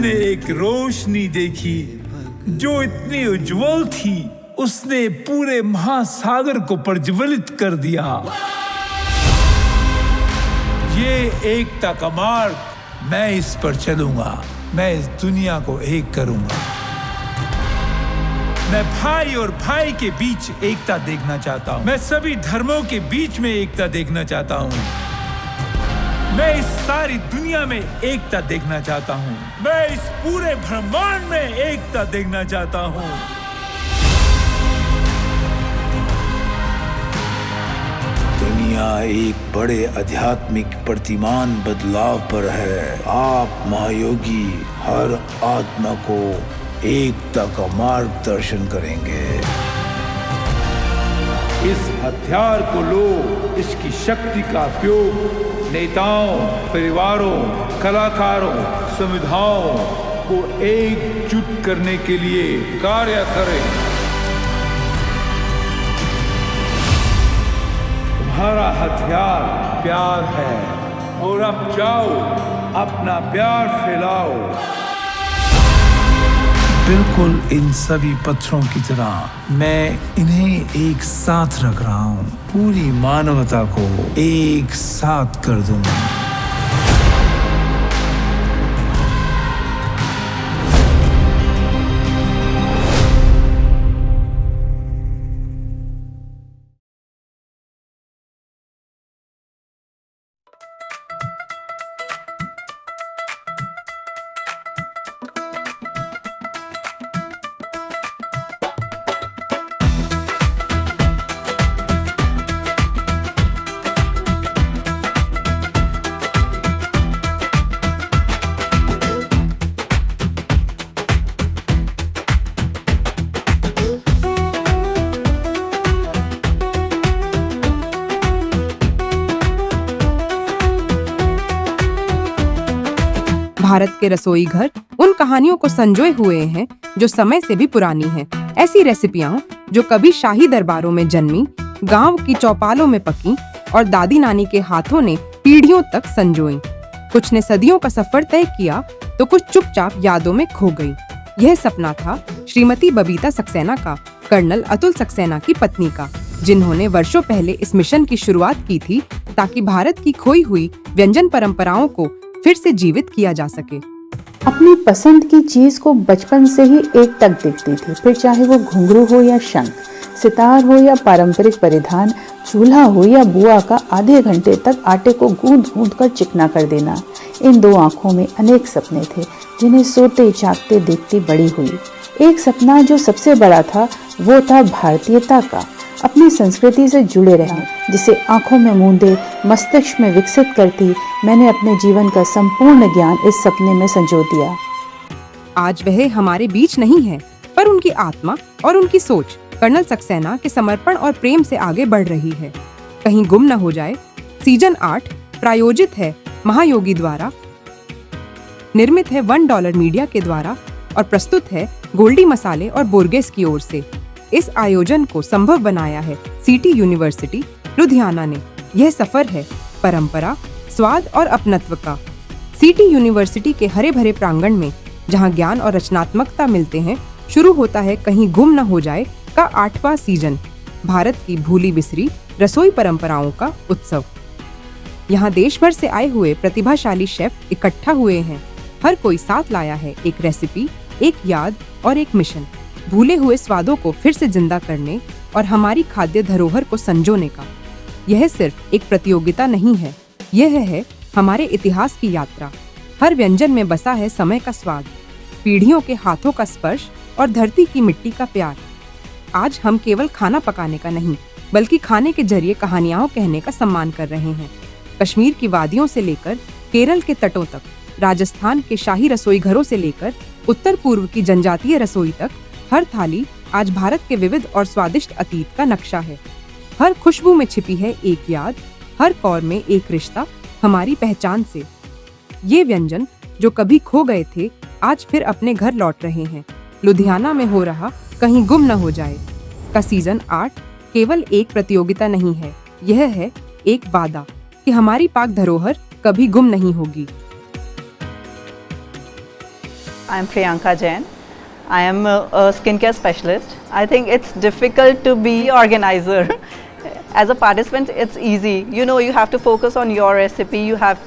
उसने एक रोशनी देखी जो इतनी उज्जवल थी उसने पूरे महासागर को प्रज्वलित कर दिया। ये एकता का मार्ग, मैं इस पर चलूंगा। मैं इस दुनिया को एक करूंगा। मैं भाई और भाई के बीच एकता देखना चाहता हूं। मैं सभी धर्मों के बीच में एकता देखना चाहता हूं। मैं इस सारी दुनिया में एकता देखना चाहता हूं। मैं इस पूरे ब्रह्मांड में एकता देखना चाहता हूं। दुनिया एक बड़े आध्यात्मिक प्रतिमान बदलाव पर है। आप महायोगी हर आत्मा को एकता का मार्गदर्शन करेंगे। इस हथियार को लो, इसकी शक्ति का उपयोग नेताओं, परिवारों, कलाकारों, संविधाओं को एकजुट करने के लिए कार्य करें। तुम्हारा हथियार प्यार है और अब जाओ अपना प्यार फैलाओ। बिल्कुल इन सभी पत्थरों की तरह मैं इन्हें एक साथ रख रहा हूं। पूरी मानवता को एक साथ कर दूंगा। भारत के रसोई घर उन कहानियों को संजोए हुए हैं जो समय से भी पुरानी हैं। ऐसी रेसिपियां जो कभी शाही दरबारों में जन्मी, गांव की चौपालों में पकी और दादी नानी के हाथों ने पीढ़ियों तक संजोई। कुछ ने सदियों का सफर तय किया तो कुछ चुपचाप यादों में खो गई। यह सपना था श्रीमती बबीता सक्सेना का, कर्नल अतुल सक्सेना की पत्नी का, जिन्होंने वर्षों पहले इस मिशन की शुरुआत की थी ताकि भारत की खोई हुई व्यंजन परंपराओं को फिर से जीवित किया जा सके। अपनी पसंद की चीज को बचपन से ही एक तक देखती थी, फिर चाहे वो घुंघरू हो या शंख, सितार हो या पारंपरिक परिधान, चूल्हा हो या बुआ का आधे घंटे तक आटे को गूंद गूंद कर चिकना कर देना। इन दो आंखों में अनेक सपने थे जिन्हें सोते जागते देखती बड़ी हुई। एक सपना जो सबसे बड़ा था वो था भारतीयता का, अपनी संस्कृति से जुड़े रहना, जिसे आंखों में मूंदे मस्तिष्क में विकसित करती मैंने अपने जीवन का संपूर्ण ज्ञान इस सपने में संजो दिया। आज वह हमारे बीच नहीं है, पर उनकी आत्मा और उनकी सोच कर्नल सक्सेना के समर्पण और प्रेम से आगे बढ़ रही है। कहीं गुम न हो जाए सीजन 8 प्रायोजित है महायोगी द्वारा, निर्मित है $1 मीडिया के द्वारा और प्रस्तुत है गोल्डी मसाले और बोर्गेस की ओर से। इस आयोजन को संभव बनाया है सिटी यूनिवर्सिटी लुधियाना ने। यह सफर है परंपरा, स्वाद और अपनत्व का। सिटी यूनिवर्सिटी के हरे भरे प्रांगण में जहां ज्ञान और रचनात्मकता मिलते हैं, शुरू होता है कहीं गुम न हो जाए का 8वां सीजन, भारत की भूली बिसरी रसोई परंपराओं का उत्सव। यहाँ देश भर से आए हुए प्रतिभाशाली शेफ इकट्ठा हुए हैं। हर कोई साथ लाया है एक रेसिपी, एक याद और एक मिशन, भूले हुए स्वादों को फिर से जिंदा करने और हमारी खाद्य धरोहर को संजोने का। यह सिर्फ एक प्रतियोगिता नहीं है, यह है हमारे इतिहास की यात्रा। हर व्यंजन में बसा है समय का स्वाद, पीढ़ियों के हाथों का स्पर्श और धरती की मिट्टी का प्यार। आज हम केवल खाना पकाने का नहीं, बल्कि खाने के जरिए कहानियां कहने का सम्मान कर रहे हैं। कश्मीर की वादियों से लेकर केरल के तटों तक, राजस्थान के शाही रसोई घरों से लेकर उत्तर पूर्व की जनजातीय रसोई तक, हर थाली आज भारत के विविध और स्वादिष्ट अतीत का नक्शा है। हर खुशबू में छिपी है एक याद, हर कौर में एक रिश्ता हमारी पहचान से। ये व्यंजन जो कभी खो गए थे, आज फिर अपने घर लौट रहे हैं। लुधियाना में हो रहा कहीं गुम न हो जाए का सीजन 8 केवल एक प्रतियोगिता नहीं है, यह है एक वादा कि हमारी पाक धरोहर कभी गुम नहीं होगी। I'm Priyanka Jain. I am a skincare specialist. I think it's difficult to be organizer. As a participant, it's easy. You know, you have to focus on your recipe. You have,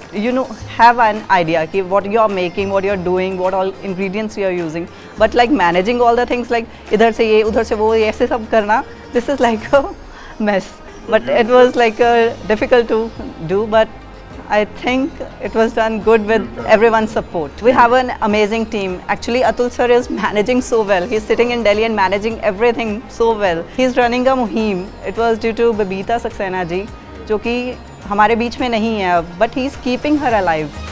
have an idea कि what you're making, what you're doing, what all ingredients you're using. But like managing all the things, like इधर से ये, उधर से वो, ऐसे सब करना, this is like a mess. But it was like difficult to do. But I think it was done good with everyone's support. We have an amazing team. Actually, Atul sir is managing so well. He's sitting in Delhi and managing everything so well. He's running a muhim. It was due to Babita Saxena ji, जो कि हमारे बीच में नहीं है अब, but he's keeping her alive.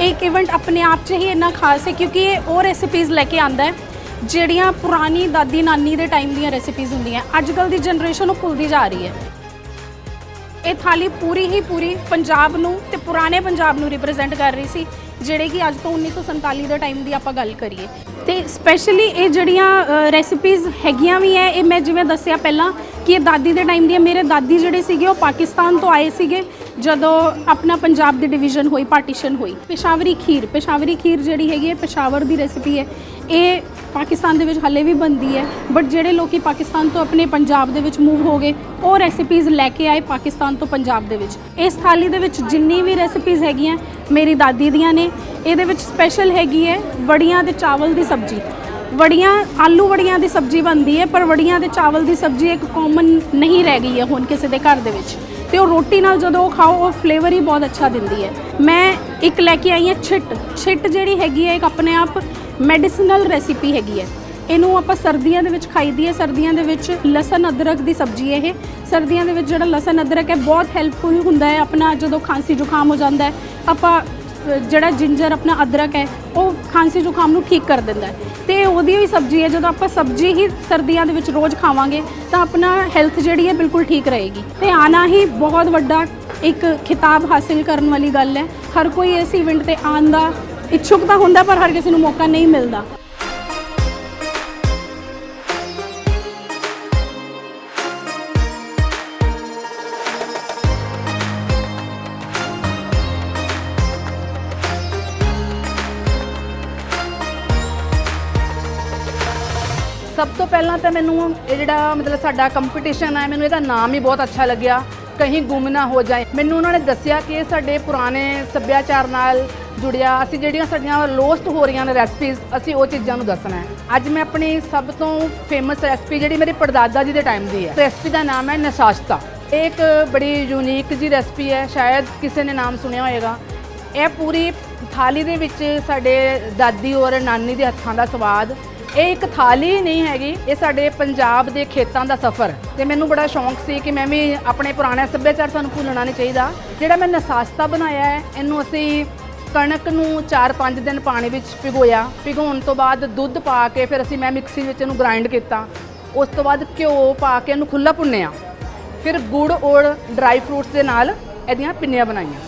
एक event अपने आप 'ਚ ਹੀ ਇੰਨਾ ਖਾਸ ਹੈ ਕਿਉਂਕਿ ਇਹ ਉਹ ਰੈਸਿਪੀਜ਼ ਲੈ ਕੇ ਆਂਦਾ ਹੈ ਜਿਹੜੀਆਂ ਪੁਰਾਣੀ ਦਾਦੀ ਨਾਨੀ ਦੇ ਟਾਈਮ ਦੀਆਂ ਰੈਸਿਪੀਜ਼ ਹੁੰਦੀਆਂ ਅੱਜ ਕੱਲ੍ਹ ਦੀ ਜਨਰੇਸ਼ਨ ਉਹ ਭੁੱਲਦੀ ਜਾ ਰਹੀ ਹੈ। ਇਹ ਥਾਲੀ ਪੂਰੀ ਪੰਜਾਬ ਨੂੰ ਤੇ ਪੁਰਾਣੇ ਪੰਜਾਬ ਨੂੰ ਰਿਪਰੈਜ਼ੈਂਟ ਕਰ ਰਹੀ ਸੀ ਜਿਹੜੇ ਕਿ ਅੱਜ ਤੋਂ 1947 ਦੇ ਟਾਈਮ ਦੀ ਆਪਾਂ ਗੱਲ ਕਰੀਏ ਤੇ ਸਪੈਸ਼ਲੀ ਇਹ ਜਿਹੜੀਆਂ ਰੈਸਿਪੀਜ਼ ਹੈਗੀਆਂ ਵੀ ਹੈ ਇਹ ਮੈਂ ਜਿਵੇਂ ਦੱਸਿਆ ਪਹਿਲਾਂ ਕਿ ਇਹ ਦਾਦੀ ਦੇ ਟਾਈਮ ਦੀਆਂ ਮੇਰੇ ਦਾਦੀ ਜਿਹੜੇ ਸੀਗੇ ਉਹ ਪਾਕਿਸਤਾਨ ਤੋਂ ਆਏ ਸੀਗੇ ਜਦੋਂ ਆਪਣਾ ਪੰਜਾਬ ਦੀ ਡਿਵੀਜ਼ਨ ਹੋਈ ਪਾਰਟੀਸ਼ਨ ਹੋਈ। ਪੇਸ਼ਾਵਰੀ ਖੀਰ ਜਿਹੜੀ ਹੈਗੀ ਹੈ ਪੇਸ਼ਾਵਰ ਦੀ ਰੈਸਿਪੀ ਹੈ ਇਹ ਪਾਕਿਸਤਾਨ ਦੇ ਵਿੱਚ ਹਾਲੇ ਵੀ ਬਣਦੀ ਹੈ ਬਟ ਜਿਹੜੇ ਲੋਕੀ ਪਾਕਿਸਤਾਨ ਤੋਂ ਆਪਣੇ ਪੰਜਾਬ ਦੇ ਵਿੱਚ ਮੂਵ ਹੋ ਗਏ ਉਹ ਰੈਸਿਪੀਜ਼ ਲੈ ਕੇ ਆਏ ਪਾਕਿਸਤਾਨ ਤੋਂ ਪੰਜਾਬ ਦੇ ਵਿੱਚ। ਇਸ ਥਾਲੀ ਦੇ ਵਿੱਚ ਜਿੰਨੀ ਵੀ ਰੈਸਿਪੀਜ਼ ਹੈਗੀਆਂ ਮੇਰੀ ਦਾਦੀ ਦੀਆਂ ਨੇ। ਇਹਦੇ ਵਿੱਚ ਸਪੈਸ਼ਲ ਹੈਗੀ ਹੈ ਵੜੀਆਂ ਤੇ ਚਾਵਲ ਦੀ ਸਬਜ਼ੀ। ਵੜੀਆਂ ਆਲੂ ਵੜੀਆਂ ਦੀ ਸਬਜ਼ੀ ਬਣਦੀ ਹੈ ਪਰ ਵੜੀਆਂ ਤੇ ਚਾਵਲ ਦੀ ਸਬਜ਼ੀ ਇੱਕ ਕਾਮਨ ਨਹੀਂ ਰਹਿ ਗਈ ਹੈ ਹੁਣ ਕਿਸੇ ਦੇ ਘਰ ਦੇ ਵਿੱਚ ਤੇ ਉਹ ਰੋਟੀ ਨਾਲ ਜਦੋਂ ਉਹ ਖਾਓ ਉਹ ਫਲੇਵਰ ਹੀ ਬਹੁਤ ਅੱਛਾ ਦਿੰਦੀ ਹੈ। ਮੈਂ ਇੱਕ ਲੈ ਕੇ ਆਈ ਹਾਂ ਛਿੱਟ ਜਿਹੜੀ ਹੈਗੀ ਹੈ ਇੱਕ ਆਪਣੇ ਆਪ ਮੈਡੀਸਨਲ ਰੈਸਿਪੀ ਹੈਗੀ ਹੈ। ਇਹਨੂੰ ਆਪਾਂ ਸਰਦੀਆਂ ਦੇ ਵਿੱਚ ਖਾਈਦੀ ਹੈ। ਸਰਦੀਆਂ ਦੇ ਵਿੱਚ ਲਸਣ ਅਦਰਕ ਦੀ ਸਬਜ਼ੀ ਹੈ ਇਹ। ਸਰਦੀਆਂ ਦੇ ਵਿੱਚ ਜਿਹੜਾ ਲਸਣ ਅਦਰਕ ਹੈ ਬਹੁਤ ਹੈਲਪਫੁਲ ਹੁੰਦਾ ਹੈ ਆਪਣਾ ਜਦੋਂ ਖਾਂਸੀ ਜ਼ੁਕਾਮ ਹੋ ਜਾਂਦਾ ਹੈ ਆਪਾਂ ਜਿਹੜਾ ਜਿੰਜਰ ਆਪਣਾ ਅਦਰਕ ਹੈ ਉਹ ਖਾਂਸੀ ਜ਼ੁਕਾਮ ਨੂੰ ਠੀਕ ਕਰ ਦਿੰਦਾ ਹੈ ਤੇ ਉਹਦੀ ਵੀ ਸਬਜ਼ੀ ਹੈ। ਜਦੋਂ ਆਪਾਂ ਸਬਜ਼ੀ ਹੀ ਸਰਦੀਆਂ ਦੇ ਵਿੱਚ ਰੋਜ਼ ਖਾਵਾਂਗੇ ਤਾਂ ਆਪਣਾ ਹੈਲਥ ਜਿਹੜੀ ਹੈ ਬਿਲਕੁਲ ਠੀਕ ਰਹੇਗੀ ਤੇ ਆਣਾ ਹੀ ਬਹੁਤ ਵੱਡਾ ਇੱਕ ਖਿਤਾਬ ਹਾਸਿਲ ਕਰਨ ਵਾਲੀ ਗੱਲ ਹੈ। ਹਰ ਕੋਈ ਇਸ ਇਵੈਂਟ ਤੇ ਆਉਣ ਦਾ ਇੱਛੁਕ ਤਾਂ ਹੁੰਦਾ ਪਰ ਹਰ ਕਿਸੇ ਨੂੰ ਮੌਕਾ ਨਹੀਂ ਮਿਲਦਾ। ਸਭ ਤੋਂ ਪਹਿਲਾਂ ਤਾਂ ਮੈਨੂੰ ਇਹ ਜਿਹੜਾ ਮਤਲਬ ਸਾਡਾ ਕੰਪੀਟੀਸ਼ਨ ਹੈ ਮੈਨੂੰ ਇਹਦਾ ਨਾਮ ਹੀ ਬਹੁਤ ਅੱਛਾ ਲੱਗਿਆ ਕहीं ਗੁੰਮ ਨਾ ਹੋ ਜਾਏ। ਮੈਨੂੰ ਉਹਨਾਂ ਨੇ ਦੱਸਿਆ ਕਿ ਇਹ ਸਾਡੇ ਪੁਰਾਣੇ ਸੱਭਿਆਚਾਰ ਨਾਲ ਜੁੜਿਆ ਅਸੀਂ ਜਿਹੜੀਆਂ ਸਾਡੀਆਂ ਲੋਸਟ ਹੋ ਰਹੀਆਂ ਨੇ ਰੈਸਪੀਜ਼ ਅਸੀਂ ਉਹ ਚੀਜ਼ਾਂ ਨੂੰ ਦੱਸਣਾ ਹੈ। ਅੱਜ ਮੈਂ ਆਪਣੀ ਸਭ ਤੋਂ ਫੇਮਸ ਰੈਸਪੀ ਜਿਹੜੀ ਮੇਰੇ ਪੜਦਾਦਾ ਜੀ ਦੇ ਟਾਈਮ ਦੀ ਹੈ ਰੈਸਪੀ ਦਾ ਨਾਮ ਹੈ ਨਸ਼ਾਸ਼ਤਾ। ਇਹ ਇੱਕ ਬੜੀ ਯੂਨੀਕ ਜੀ ਰੈਸਪੀ ਹੈ ਸ਼ਾਇਦ ਕਿਸੇ ਨੇ ਨਾਮ ਸੁਣਿਆ ਹੋਏਗਾ। ਇਹ ਪੂਰੀ ਥਾਲੀ ਦੇ ਵਿੱਚ ਸਾਡੇ ਦਾਦੀ ਔਰ ਨਾਨੀ ਦੇ ਹੱਥਾਂ ਦਾ ਸਵਾਦ। ਇਹ ਇੱਕ ਥਾਲੀ ਨਹੀਂ ਹੈਗੀ ਇਹ ਸਾਡੇ ਪੰਜਾਬ ਦੇ ਖੇਤਾਂ ਦਾ ਸਫ਼ਰ ਤੇ ਮੈਨੂੰ ਬੜਾ ਸ਼ੌਂਕ ਸੀ ਕਿ ਮੈਂ ਵੀ ਆਪਣੇ ਪੁਰਾਣੇ ਸੱਭਿਆਚਾਰ ਸਾਨੂੰ ਭੁੱਲਣਾ ਨਹੀਂ ਚਾਹੀਦਾ। ਜਿਹੜਾ ਮੈਂ ਨਸਾਸਤਾ ਬਣਾਇਆ ਹੈ ਇਹਨੂੰ ਅਸੀਂ ਕਣਕ ਨੂੰ 4-5 ਦਿਨ ਪਾਣੀ ਵਿੱਚ ਭਿਗਾਉਣ ਤੋਂ ਬਾਅਦ ਦੁੱਧ ਪਾ ਕੇ ਫਿਰ ਅਸੀਂ ਮੈਂ ਮਿਕਸੀ ਵਿੱਚ ਇਹਨੂੰ ਗ੍ਰਾਈਂਡ ਕੀਤਾ। ਉਸ ਤੋਂ ਬਾਅਦ ਘਿਓ ਪਾ ਕੇ ਇਹਨੂੰ ਖੁੱਲ੍ਹਾ ਭੁੰਨਿਆ ਫਿਰ ਗੁੜ ਔਰ ਡਰਾਈ ਫਰੂਟਸ ਦੇ ਨਾਲ ਇਹਦੀਆਂ ਪਿੰਨੀਆਂ ਬਣਾਈਆਂ।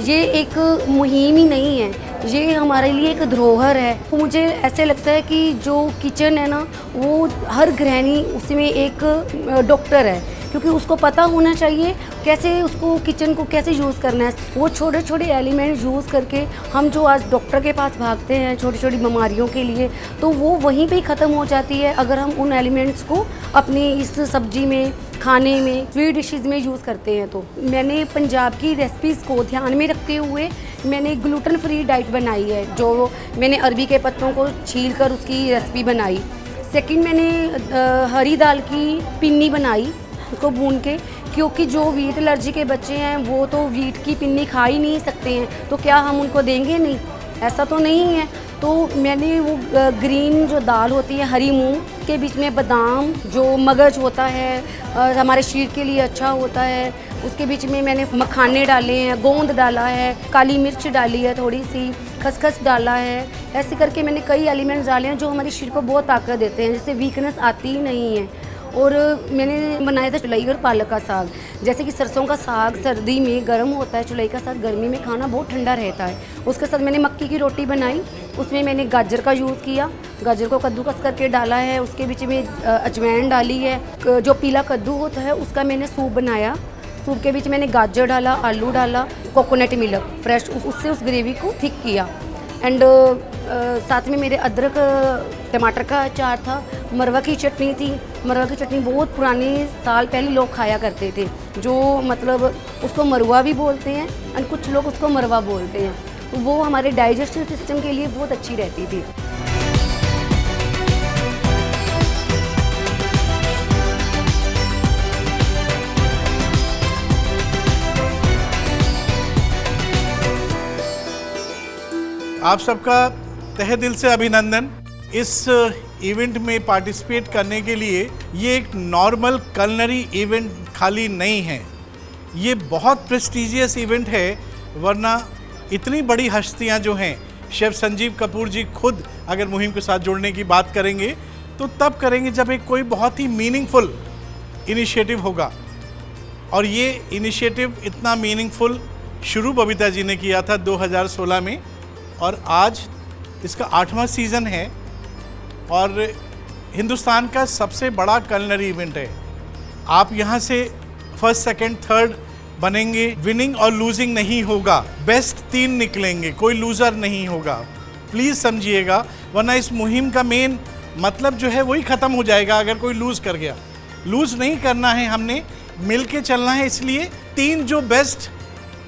ये एक मुहिम ही नहीं है, ये हमारे लिए एक धरोहर है। मुझे ऐसे लगता है कि जो किचन है ना वो हर गृहिणी उसमें एक डॉक्टर है क्योंकि उसको पता होना चाहिए कैसे उसको किचन को कैसे यूज़ करना है। वो छोटे छोटे एलिमेंट यूज़ करके हम जो आज डॉक्टर के पास भागते हैं छोटी छोटी बीमारियों के लिए तो वो वहीं पे ही ख़त्म हो जाती है अगर हम उन एलिमेंट्स को अपनी इस सब्ज़ी में खाने में स्वीट डिशेज़ में यूज़ करते हैं। तो मैंने पंजाब की रेसिपीज़ को ध्यान में रखते हुए मैंने ग्लूटेन फ्री डाइट बनाई है जो मैंने अरबी के पत्तों को छील कर उसकी रेसिपी बनाई। सेकंड मैंने हरी दाल की पिन्नी बनाई उसको भून के क्योंकि जो वीट एलर्जी के बच्चे हैं वो तो वीट की पिन्नी खा ही नहीं सकते हैं तो क्या हम उनको देंगे नहीं, ऐसा तो नहीं है। तो मैंने वो ग्रीन जो दाल होती है हरी मूंग के बीच में बादाम जो मगज होता है हमारे शरीर के लिए अच्छा होता है उसके बीच में मैंने मखाने डाले हैं, गोंद डाला है, काली मिर्च डाली है थोड़ी सी, खसखस डाला है, ऐसे करके मैंने कई एलिमेंट्स डाले हैं जो हमारे शरीर को बहुत ताकत देते हैं, जिससे वीकनेस आती ही नहीं है। और मैंने बनाया था चुलाई और पालक का साग। जैसे कि सरसों का साग सर्दी में गर्म होता है, चुलाई का साग गर्मी में खाना बहुत ठंडा रहता है। उसके साथ मैंने मक्की की रोटी बनाई, उसमें मैंने गाजर का यूज़ किया, गाजर को कद्दूकस करके डाला है, उसके बीच में अजवाइन डाली है, जो पीला कद्दू होता है उसका मैंने सूप बनाया। सूप के बीच मैंने गाजर डाला, आलू डाला, कोकोनट मिल्क फ्रेश, उससे उस ग्रेवी को थिक किया। एंड साथ में मेरे अदरक टमाटर का अचार था, मरवा की चटनी थी। मरवा की चटनी बहुत पुराने साल पहले लोग खाया करते थे, जो मतलब उसको मरुआ भी बोलते हैं एंड कुछ लोग उसको मरवा बोलते हैं। तो वो हमारे डाइजेस्टिव सिस्टम के लिए बहुत अच्छी रहती थी। आप सबका तहे दिल से अभिनंदन। इस इवेंट में पार्टिसिपेट करने के लिए ये एक नॉर्मल कलनरी इवेंट खाली नहीं है, ये बहुत प्रेस्टीजियस इवेंट है। वरना इतनी बड़ी हस्तियां जो हैं, शेफ संजीव कपूर जी खुद अगर मुहिम के साथ जुड़ने की बात करेंगे तो तब करेंगे जब एक कोई बहुत ही मीनिंगफुल इनिशिएटिव होगा। और ये इनिशिएटिव इतना मीनिंगफुल शुरू बबीता जी ने किया था 2016 में, और आज इसका 8वां सीज़न है और हिंदुस्तान का सबसे बड़ा कलनरी इवेंट है। आप यहाँ से फर्स्ट, सेकंड, थर्ड बनेंगे, विनिंग और लूजिंग नहीं होगा, बेस्ट 3 निकलेंगे, कोई लूज़र नहीं होगा, प्लीज़ समझिएगा। वरना इस मुहिम का मेन मतलब जो है वही ख़त्म हो जाएगा अगर कोई लूज़ कर गया। लूज़ नहीं करना है, हमने मिल के चलना है। इसलिए 3 जो बेस्ट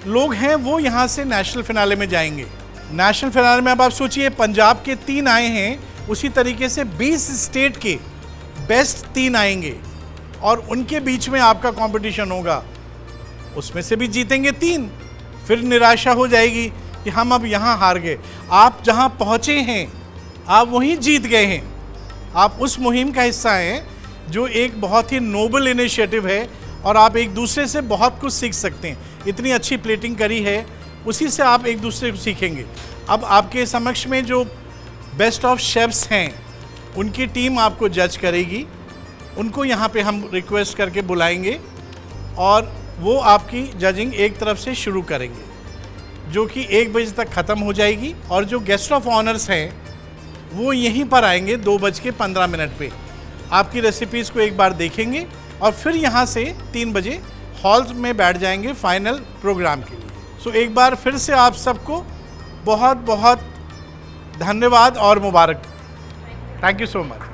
लोग हैं वो यहाँ से नेशनल फिनाले में जाएंगे। नेशनल फिनाले में अब आप सोचिए, पंजाब के 3 आए हैं, उसी तरीके से 20 स्टेट के बेस्ट 3 आएंगे और उनके बीच में आपका कंपटीशन होगा। उसमें से भी जीतेंगे 3, फिर निराशा हो जाएगी कि हम अब यहाँ हार गए। आप जहाँ पहुँचे हैं आप वहीं जीत गए हैं। आप उस मुहिम का हिस्सा हैं जो एक बहुत ही नोबल इनिशिएटिव है और आप एक दूसरे से बहुत कुछ सीख सकते हैं। इतनी अच्छी प्लेटिंग करी है, उसी से आप एक दूसरे को सीखेंगे। अब आपके समक्ष में जो बेस्ट ऑफ शेफ्स हैं उनकी टीम आपको जज करेगी। उनको यहाँ पे हम रिक्वेस्ट करके बुलाएंगे और वो आपकी जजिंग एक तरफ से शुरू करेंगे, जो कि 1 बजे तक ख़त्म हो जाएगी। और जो गेस्ट ऑफ ऑनर्स हैं वो यहीं पर आएंगे 2:15 पे। आपकी रेसिपीज़ को एक बार देखेंगे और फिर यहाँ से 3 बजे हॉल में बैठ जाएंगे फाइनल प्रोग्राम के लिए। सो एक बार फिर से आप सबको बहुत बहुत धन्यवाद और मुबारक। Thank you so much.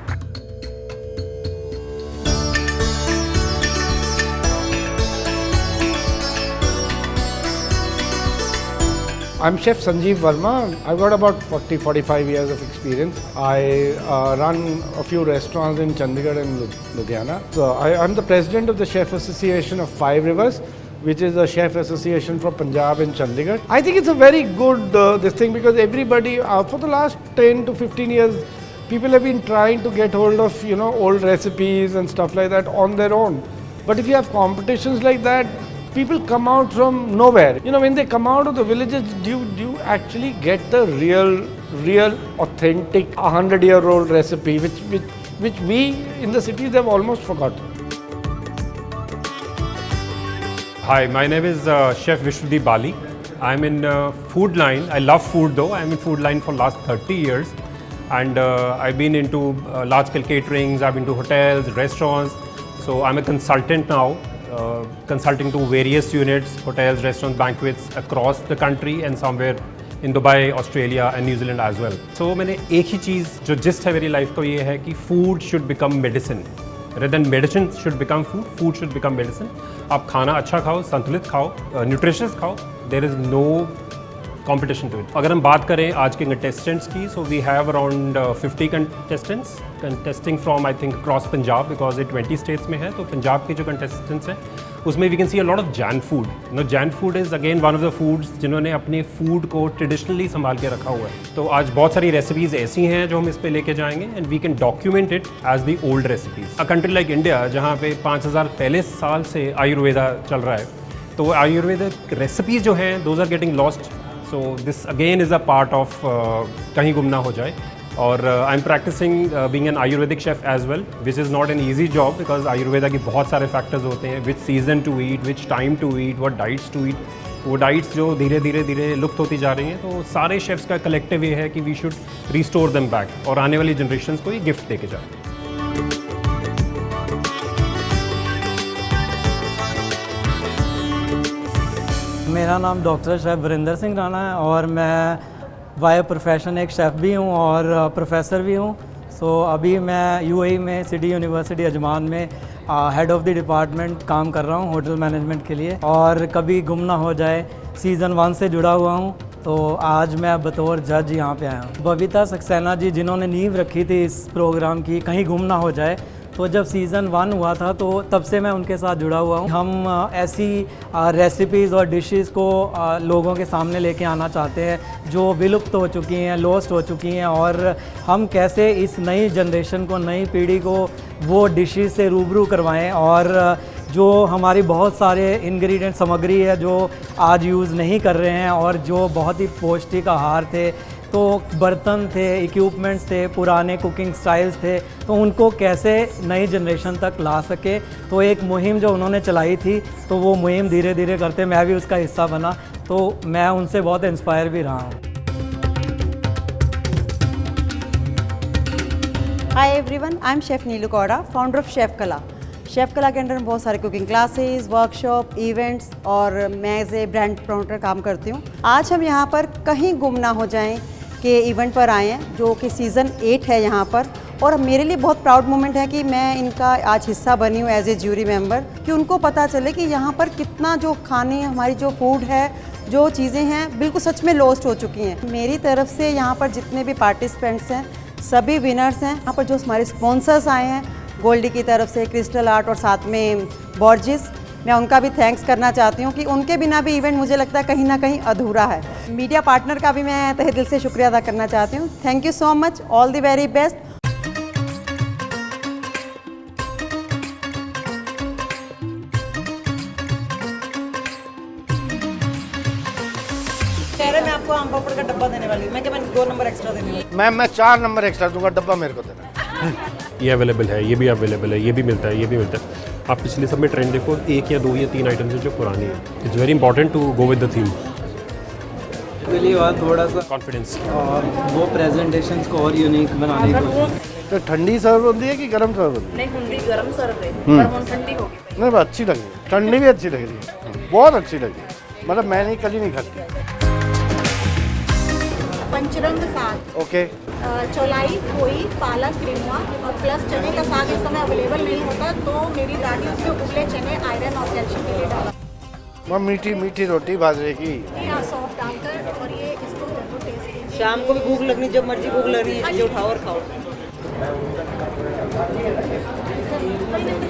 I'm Chef Sanjeev Verma. I've got about 40-45 years of experience. I run a few restaurants in Chandigarh and Ludhiana. So I'm the president of the Chef Association of 5 Rivers, which is a chef association for Punjab and Chandigarh. I think it's a very good this thing, because everybody for the last 10 to 15 years, people have been trying to get hold of old recipes and stuff like that on their own. But if you have competitions like that, people come out from nowhere. When they come out of the villages, do you actually get the real authentic 100-year-old recipe, which we in the cities have almost forgotten. Hi, my name is Chef Vishnudeep Bali. I'm in food line. I love food though. I'm in food line for last 30 years. And I've been into large-scale caterings, I've been to hotels, restaurants. So I'm a consultant now, consulting to various units, hotels, restaurants, banquets across the country and somewhere in Dubai, Australia and New Zealand as well. So मैंने एक ही चीज़ जो gist है मेरी life को ये है कि food should become medicine. Rather than medicine should become food, food should become medicine. आप खाना अच्छा खाओ, संतुलित खाओ, न्यूट्रिशियस खाओ. There is no competition to it. अगर हम बात करें आज के contestants की, so we have around 50 contestants contesting from I think across Punjab, because ये 20 states में है. तो पंजाब के जो contestants हैं उसमें we can see a lot of Jain food. Jain food is again one of the foods जिन्होंने अपने food को traditionally संभाल के रखा हुआ है. तो आज बहुत सारी recipes ऐसी हैं जो हम इस पे लेके जाएंगे and we can document it as the old recipes. A country like India जहाँ पे 5000 पहले साल से आयुर्वेदा चल रहा है, तो आयुर्वेदिक recipes जो हैं those are getting lost So this again is a part of kahin gum na ho jaye. और I'm practicing being an Ayurvedic chef as well, which is not an easy job because Ayurveda की बहुत सारे factors होते हैं, which season to eat, which time to eat, what diets to eat. वो diets जो धीरे धीरे लुप्त होती जा रही हैं, तो सारे शेफ्स का कलेक्टिव ये है कि we should restore them back और आने वाली जनरेशन्स को ये गिफ्ट देके जाए। मेरा नाम डॉक्टर शेफ़ वरिंदर सिंह राणा है और मैं बाय प्रोफेशन एक शेफ़ भी हूँ और प्रोफेसर भी हूँ। सो अभी मैं यूएई में सिटी यूनिवर्सिटी अजमान में हेड ऑफ़ द डिपार्टमेंट काम कर रहा हूँ होटल मैनेजमेंट के लिए। और कभी गुम ना हो जाए सीज़न 1 से जुड़ा हुआ हूँ, तो आज मैं बतौर जज यहाँ पे आया हूँ। बबीता सक्सेना जी जिन्होंने नींव रखी थी इस प्रोग्राम की, कहीं गुम ना हो जाए, तो जब सीज़न 1 हुआ था तो तब से मैं उनके साथ जुड़ा हुआ हूँ। हम ऐसी रेसिपीज़ और डिशेस को लोगों के सामने लेके आना चाहते हैं जो विलुप्त हो चुकी हैं, लॉस्ट हो चुकी हैं, और हम कैसे इस नई जनरेशन को, नई पीढ़ी को वो डिशेस से रूबरू करवाएं। और जो हमारी बहुत सारे इंग्रेडिएंट सामग्री है जो आज यूज़ नहीं कर रहे हैं और जो बहुत ही पौष्टिक आहार थे, तो बर्तन थे, इक्विपमेंट्स थे, पुराने कुकिंग स्टाइल्स थे, तो उनको कैसे नई जनरेशन तक ला सके। तो एक मुहिम जो उन्होंने चलाई थी, तो वो मुहिम धीरे धीरे करते मैं भी उसका हिस्सा बना, तो मैं उनसे बहुत इंस्पायर भी रहा हूँ। Hi everyone, I am chef Neelu Kauda, founder of chef कला। शेफ़ कला के अंडर में बहुत सारे कुकिंग क्लासेस, वर्कशॉप, इवेंट्स और मैं एज ए ब्रांड प्रमोटर काम करती हूँ। आज हम यहाँ पर कहीं गुम ना हो जाएं के इवेंट पर आए हैं जो कि सीज़न 8 है यहाँ पर, और मेरे लिए बहुत प्राउड मोमेंट है कि मैं इनका आज हिस्सा बनी हूँ एज ए ज्यूरी मेंबर, कि उनको पता चले कि यहाँ पर कितना जो खाने, हमारी जो फूड है, जो चीज़ें हैं, बिल्कुल सच में लॉस्ट हो चुकी हैं। मेरी तरफ से यहाँ पर जितने भी पार्टिसिपेंट्स हैं सभी विनर्स हैं। यहाँ पर जो हमारे स्पॉन्सर्स आए हैं गोल्डी की तरफ से, क्रिस्टल आर्ट और साथ में बॉर्जिस, मैं उनका भी थैंक्स करना चाहती हूँ कि उनके बिना भी इवेंट मुझे लगता है कहीं ना कहीं अधूरा है। मीडिया पार्टनर का भी मैं तहे दिल से शुक्रिया अदा करना चाहती हूँ। Thank you so much, all the very best. कह रहे मैं आपको आम पापड़ का डब्बा देने वाली हूँ, मैं 2 नंबर एक्स्ट्रा देने वाली हूँ। मैं 4 नंबर एक्स्ट्रा दूंगा, डब्बा मेरे को देना। ये अवेलेबल है, ये भी अवेलेबल है, ये भी मिलता है, ये भी मिलता है। आप पिछले सब में ट्रेंड देखो, 1 या 2 या 3 आइटम्स हैं जो पुरानी है। It's very important to go with the theme. के लिए और थोड़ा सा कॉन्फिडेंस और वो प्रेजेंटेशंस को और यूनिक बनाने की। तो ठंडी सर्व होती है कि गर्म सर्व होती है? नहीं, हुंडी गर्म सर्व है, पर वो ठंडी होगी। नहीं, अच्छी लग रही है, ठंडी भी अच्छी लग रही है, बहुत अच्छी लगी। मतलब मैं नहीं, कभी नहीं खाती। पंचरंग साग, ओके, चौलाई, पोई, पालक, क्रीमुआ और प्लस चने का साग इस समय अवेलेबल नहीं होता, तो मेरी दादी उसमें उबले चने आयरन और कैल्शियम के लिए डाला। वह मीठी मीठी रोटी बाजरे की, सॉफ्ट डालकर, और ये इसको जरूर टेस्ट कीजिए। शाम को भी भूख लगनी, जब मर्जी भूख लग रही है, जो उठाओ और खाओ।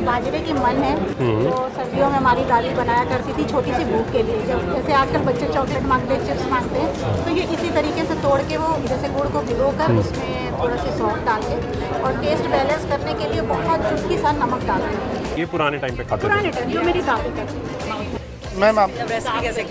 बाजरे के मन है, तो सर्दियों में हमारी दादी बनाया करती थी छोटी सी भूख के लिए। जब जैसे आजकल बच्चे चॉकलेट मांगते हैं, चिप्स मांगते हैं, तो ये इसी तरीके से तोड़ के वो जैसे गुड़ को भिगोकर उसमें थोड़ा सी सॉल्ट डाल के और टेस्ट बैलेंस करने के लिए बहुत चुटकी सा नमक डालते हैं। ये पुराने टाइम पे खाते थे। पुराने टाइम जो मेरी दादी करती। मैम आप रेसिपी कैसे?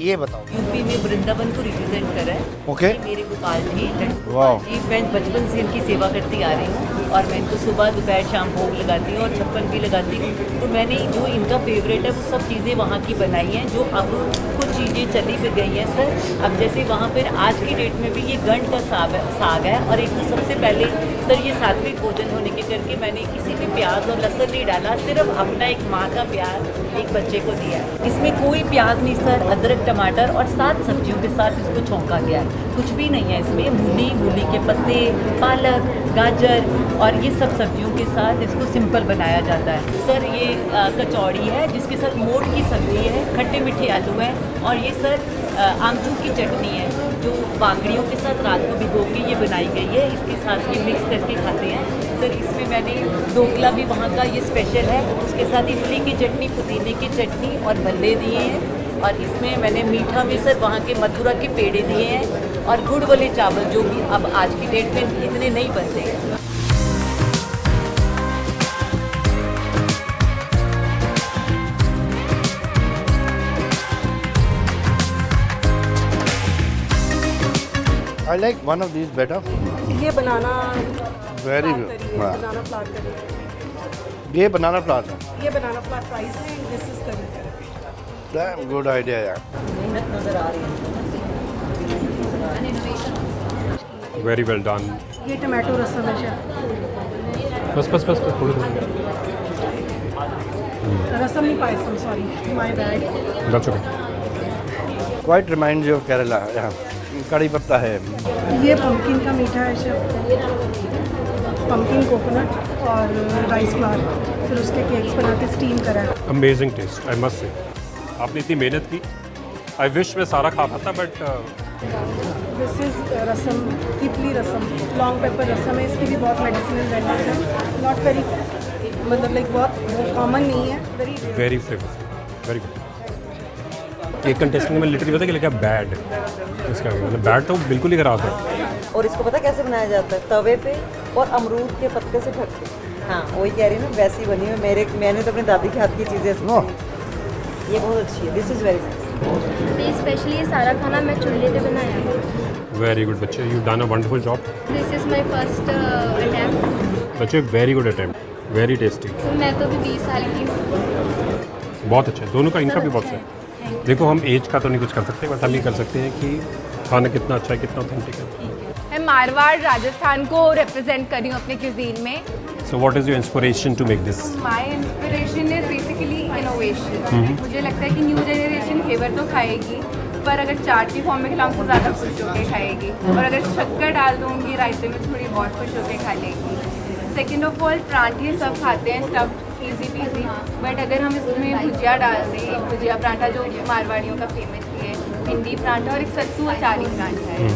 ये बताओ। यूपी में वृंदावन को रिप्रेजेंट करा है। ओके, मेरे गोपाल जी वाह जी, मैं बचपन से इनकी सेवा करती आ रही हूँ और मैं इनको सुबह दोपहर शाम भोग लगाती हूँ और छप्पन भी लगाती हूँ। तो मैंने जो इनका फेवरेट है वो सब चीज़ें वहाँ की बनाई हैं, जो अब कुछ चीज़ें चली भी गई हैं सर। अब जैसे वहाँ पर आज की डेट में भी ये गंड का साग है, और एक तो सबसे पहले सर ये सात्विक भोजन होने के करके मैंने किसी में प्याज और लहसुन नहीं डाला, सिर्फ अपना एक माँ का प्यार एक बच्चे को दिया है। इसमें कोई प्याज नहीं सर, अदरक, टमाटर और 7 सब्जियों के साथ इसको छौंका गया है। कुछ भी नहीं है इसमें, मूली के पत्ते, पालक, गाजर और ये सब सब्जियों के साथ इसको सिंपल बनाया जाता है। सर ये कचौड़ी है जिसके साथ मोट की सब्ज़ी है, खट्टे मीठे आलू हैं, और ये सर आमचूर की चटनी है जो बागड़ियों के साथ रात को भिगो के ये बनाई गई है, इसके साथ ये मिक्स करके खाते हैं। सर इसमें मैंने ढोकला भी वहाँ का ये स्पेशल है, उसके साथ इमली की चटनी, पुदीने की चटनी और भल्ले दिए हैं। और इसमें मैंने मीठा में सर वहाँ के मथुरा के पेड़े दिए हैं और गुड़ वाले चावल जो भी अब आज की डेट में इतने नहीं बनते हैं। I like one of these better. ये बनाना Very फ्लावर good. करी है, हाँ। बनाना फ्लावर करी है। ये बनाना फ्लावर है। ये बनाना फ्लावर फ्राइज है, दिस इज करी। Damn good idea यार। Very well done. ये टमाटो रसम है शेफ। बस थोड़ी रसम नहीं payasam, sorry, my bad. That's okay. Quite reminds you of Kerala। यहाँ कड़ी पत्ता है। ये पम्पकिन का मीठा है शेफ, पम्पकिन कोकोनट और राइस फ्लावर, फिर उसके केक्स बना के स्टीम करा है। Amazing taste, I must say. आपने इतनी मेहनत की। I wish मैं सारा खा पाता, but दिस इज रसम, तितली रसम, लॉन्ग पेपर रसम है, इसकी भी बहुत मेडिसिनल वैल्यूज है, नॉट वेरी, मतलब लाइक बहुत कॉमन नहीं है, very flavorful, very good. एक कंटेस्टेंट में लिटरली पता कि लिखा बैड, इसका मतलब बैड तो बिल्कुल ही खराब है। और इसको पता कैसे बनाया जाता है? तवे पे और अमरूद के पत्ते से ढक के। हाँ, वही कह रही हूँ ना, वैसी बनी है। मैंने तो अपनी दादी के हाथ की चीज़ें सीखी। ये बहुत अच्छी है, this is very nice. Specially ये सारा खाना मैं चूल्हे पे बनाया हूँ। वेरी गुड बच्चे, you done a wonderful job. This is my first attempt. बच्चे very good attempt, very tasty. मैं तो अभी 20 साल की हूँ। बहुत अच्छा है, दोनों का इनका भी बहुत अच्छा है। देखो हम एज का तो नहीं कुछ कर सकते, बट हम ये कर सकते हैं कि खाना कितना अच्छा है, कितना ऑथेंटिक है। मैं मारवाड़ राजस्थान को रिप्रेजेंट कर रही हूँ अपने क्यूजीन में। So what is your inspiration to make this? My inspiration is basically innovation. मुझे लगता है कि न्यू जनरेशन घेवर तो खाएगी, पर अगर चाट की फॉर्म में खिलाऊँ तो ज़्यादा खुश होकर खाएगी, और अगर शक्कर डाल दूँगी रायते में थोड़ी बहुत खुश होकर खा लेगी। सेकेंड ऑफ ऑल, परांठे सब खाते हैं, स्टफ्ड इजी पीजी, बट अगर हम इसमें भुजिया डाल दें, एक भुजिया पराठा जो मारवाड़ियों का फेमस है, भिंडी पराठा और एक सत्तू अचारी पराठा है।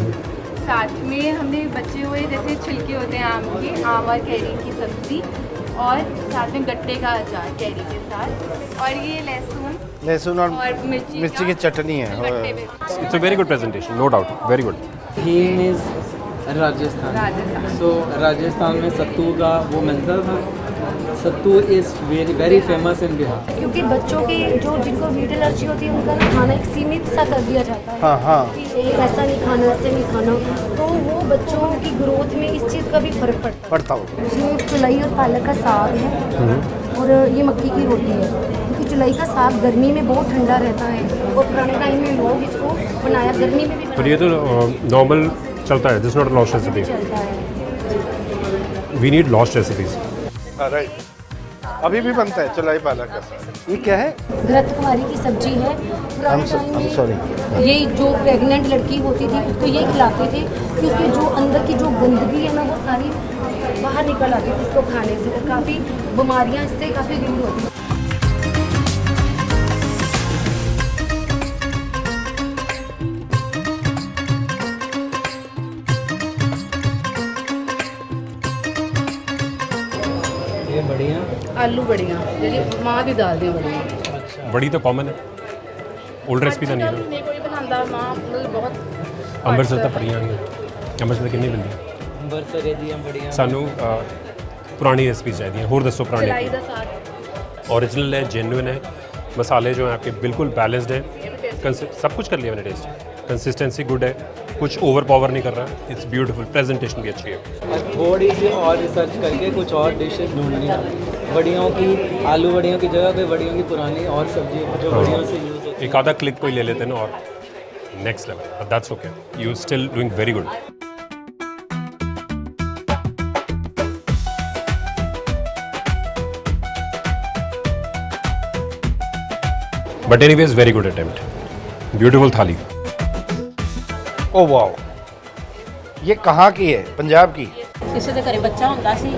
साथ में हमने बचे हुए जैसे छिलके होते हैं आम के, आम और कैरी की सब्ज़ी, और साथ में गट्टे का अचार कैरी के साथ, और ये लहसुन और मिर्ची की चटनी है। It's a very good presentation, no doubt, very good. Theme is Rajasthan. So Rajasthan में सत्तू का वो मिलता था। Sattu is very famous in Bihar. क्योंकि बच्चों के जो जिनको मीट एलर्जी होती है उनका खाना एक सीमित सा कर दिया जाता है। हाँ। कि ऐसा नहीं खाना, ऐसे नहीं खाना, तो वो बच्चों की ग्रोथ में इस चीज़ का भी फर्क पड़ता है। ये चुलाई और पालक का साग है, और ये मक्की की रोटी है। क्योंकि चुलाई का साग गर्मी में बहुत ठंडा रहता है, और पुराने टाइम में लोग इसको बनाया गर्मी में भी पर ये तो नॉर्मल चलता है, दिस नॉट लॉस्ट रेसिपी। चलता है। We need lost recipes. Right, अभी भी बनता है चुलाई पालक का। ये क्या है? घृत कुमारी की सब्जी है। पुराने टाइम में सॉरी, ये जो प्रेग्नेंट लड़की होती थी उसको ये खिलाते थे, क्योंकि जो अंदर की जो गंदगी है ना वो सारी बाहर निकल आती थी इसको खाने से, और काफ़ी बीमारियां इससे काफ़ी दूर होती हैं। ये बढ़िया आलू बड़ियाँ, ਜਿਹੜੀ ਮਾਂ ਦੀ ਦਾਲ ਦੀਆਂ ਬੜੀਆਂ। बड़ी तो कॉमन है, ओल्ड रेसिपी तो नहीं है। ਨਹੀਂ ਕੋਈ ਬਣਾਉਂਦਾ, ਮਾਂ ਮਤਲਬ ਬਹੁਤ ਅੰਮ੍ਰਿਤਸਰ ਤਾਂ ਪੜੀਆਂ ਨੇ, ਅੰਮ੍ਰਿਤਸਰ ਕਿੰਨੀ ਮਿਲਦੀ? ਅੰਮ੍ਰਿਤਸਰ ਦੀਆਂ ਬੜੀਆਂ। ਸਾਨੂੰ पुरानी रेसिपी चाहिए, होर दसो पुरानी। ਚਲਾਈ ਦਾ ਸਾਗ ओरिजिनल है, जेन्युइन है, मसाले जो हैं आपके बिल्कुल बैलेंस्ड है, सब कुछ कर लिया मैंने टेस्ट, कंसिस्टेंसी गुड है, कुछ ओवर पावर नहीं कर रहा, इट्स ब्यूटीफुल, प्रेजेंटेशन भी अच्छी है। थोड़ी सी और रिसर्च करके कुछ और डिशेज ढूंढनी है, बड़ियों की, आलू बड़ियों की जगह पे बड़ियों की पुरानी और सब्जी जो बड़ियों से यूज़ होती है। एक आधा क्लिक कोई ले लेते हैं ना, और next level, but that's okay, you still doing very good. But anyways very good attempt, beautiful thali. Oh wow, ये कहाँ की है? पंजाब की? ਕਿਸੇ ਦੇ ਘਰੇ ਬੱਚਾ ਹੁੰਦਾ ਸੀ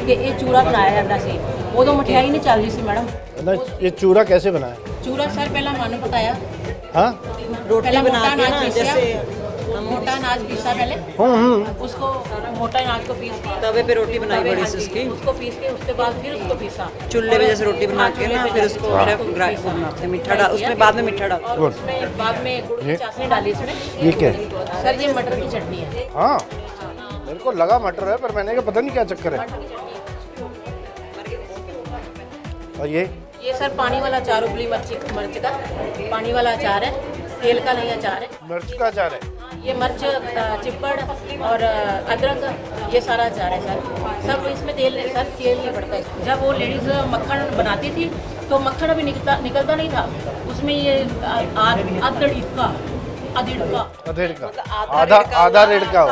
ਕਿ ਇਹ ਚੂਰਾ ਬਣਾਇਆ ਜਾਂਦਾ ਸੀ, ਉਦੋਂ ਮਠਿਆਈ ਨਹੀਂ ਚੱਲਦੀ ਸੀ ਮੈਡਮ। ये चूरा कैसे बना है? ਚੂਰਾ ਸਰ ਪਹਿਲਾਂ ਮੈਨੂੰ ਪਕਾਇਆ, हाँ, रोटी बना के ना, जैसे मोटा अनाज पीसा पहले, उसको मोटा अनाज को पीस के तवे पे रोटी बनाई बड़ी सी उसकी, उसको पीस के उसके बाद फिर उसको पीसा चूल्हे पे जैसे रोटी बना के ना, फिर उसको शेफ ग्राइंड बनाते हैं, मीठा डाल, उसमें बाद में मीठा डाल, और उसमें बाद में गुड़ की चाशनी डाली इसमें। ये क्या? सर ये मटर की चटनी है। हाँ, मेरे को लगा मटर है, पर मैंने कहा पता नहीं क्या चक्कर है। और ये सर पानी वाला अचार, उबली मिर्च का पानी वाला अचार है, तेल का नहीं अचार है। मिर्च का अचार है? ये मिर्च, चिप्पड़ और अदरक, ये सारा अचार है सर। सब इसमें तेल नहीं पड़ता है। जब वो लेडीज़ मक्खन बनाती थी तो मक्खन अभी निकलता नहीं था, उसमें ये आधा रिड़का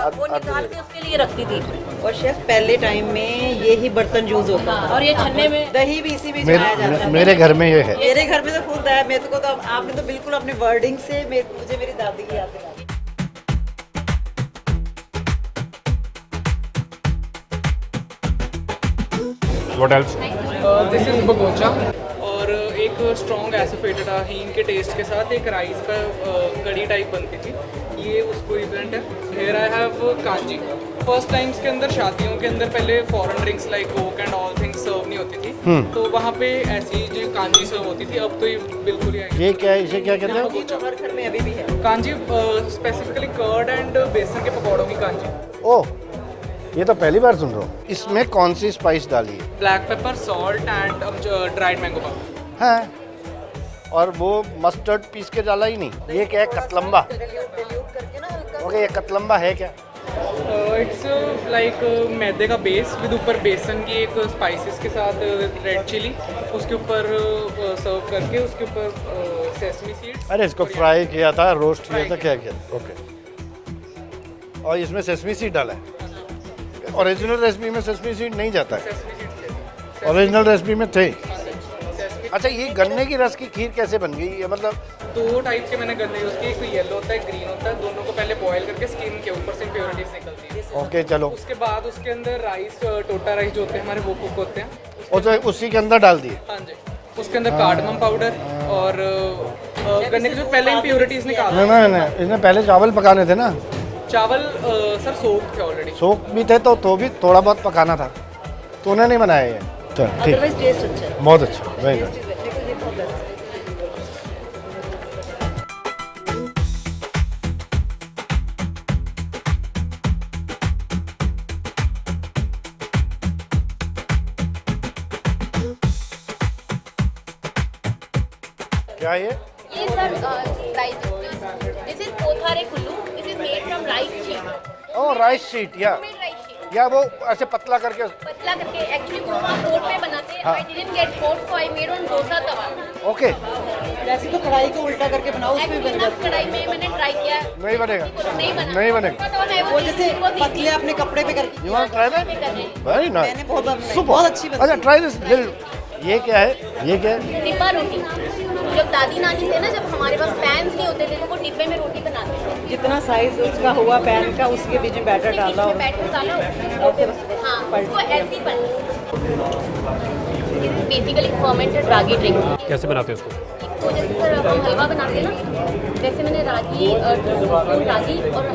वो निकाल के उसके लिए रखती थी। और शेफ पहले टाइम में ये ही बर्तन यूज होता था और ये छन्ने में दही भी इसी में जमाया जाता है। मेरे घर में ये है। मेरे घर में तो खुद है। मेरे को तो आपने तो बिल्कुल अपने वर्डिंग से मुझे मेरी दादी की याद दिला दी। What else? दिस इज बगोचा और एक स्ट्रॉन्ग एसोफेटेड हींग के टेस्ट के साथ एक राइस का कड़ी टाइप बनती थी, ये उसको रिप्रेजेंट है। Here I have kanji. First times के अंदर शादियों के अंदर पहले foreign drinks like Coke and all things serve नहीं होती थी, तो वहाँ पे ऐसी जो कांजी सर्व होती थी। अब तो ये बिल्कुल ही ये क्या है, इसे क्या कहते हैं? तो हर घर में अभी भी है कांजी, स्पेसिफिकली कर्ड एंड बेसन के पकौड़ों की कांजी। ओह, ये तो पहली बार सुन रहा हूँ। इसमें कौन सी स्पाइस डाली है? Black pepper, salt and dried mango powder. हाँ, और वो मस्टर्ड पीस के डाला ही नहीं। ये क्या है, कतलम्बा? ओके, ये कतलम्बा है क्या? इट्स लाइक मैदे का बेस विद ऊपर बेसन की एक स्पाइसेस के साथ रेड चिली, उसके ऊपर सर्व करके उसके ऊपर सेसमी सीड्स। अरे इसको फ्राई किया था, रोस्ट किया था, क्या किया? ओके, और इसमें सेसमी सीड डाला है। ओरिजिनल रेसिपी में सेसमी सीड नहीं जाता है। ओरिजिनल रेसिपी में थे। अच्छा, ये गन्ने की रस की खीर कैसे बन गई? ये मतलब दो टाइप के मैंने गन्ने यूज़ किए, एक येलो होता है, ग्रीन होता है। दोनों को पहले बॉयल करके स्किन के ऊपर से इम्प्योरिटीज निकलती है। ओके, चलो। उसके बाद उसके अंदर राइस, टोटा राइस जो होते हैं हमारे, वो कुक होते हैं। और तो उसी के अंदर डाल दिए? हाँ जी, उसके अंदर कार्डमम पाउडर और गन्ने के जो पहले इम्प्योरिटीज निकाल। नहीं, इसने पहले चावल पकाने थे ना? चावल सर सोक थे ऑलरेडी। सोक भी थे तो भी थोड़ा बहुत पकाना था, तो उन्हें नहीं बनाया ये। चल ठीक, अदरवाइज टेस्ट अच्छा है। बहुत अच्छा, वेरी गुड। क्या ये? ये sir rice, this is pootharekulu, this is made from rice sheet. Oh, rice sheet, या वो ऐसे पतला करके एक्चुअली वो हम पोट पे बनाते हैं। I didn't get pot, so I made on dosa tawa. Okay, वैसे तो कढ़ाई को उल्टा करके बनाओ, उसमें बन जाता है। कढ़ाई में मैंने ट्राई किया, नहीं बनेगा, नहीं बनेगा। वो जैसे पतले अपने कपड़े पे करके। You want try that? Very nice, मैंने बहुत बार बनाई, सुपर, बहुत अच्छी बनती है। अच्छा, ट्राई दिस। ये क्या है? ये क्या है? डिब्बा रोटी। जब दादी नानी थे ना, जब हमारे पास पैन्स नहीं होते थे तो वो डिब्बे में रोटी बनाते थे। जितना साइज उसका हुआ पैन का, उसके बीच में बैटर डाला और बैटर डाला, हाँ, वो ऐसी बेसिकली फर्मेंटेड रागी ड्रिंक। कैसे बनाते हैं उसको? तो जैसे सर हम हलवा बनाते हैं ना, वैसे मैंने रागी और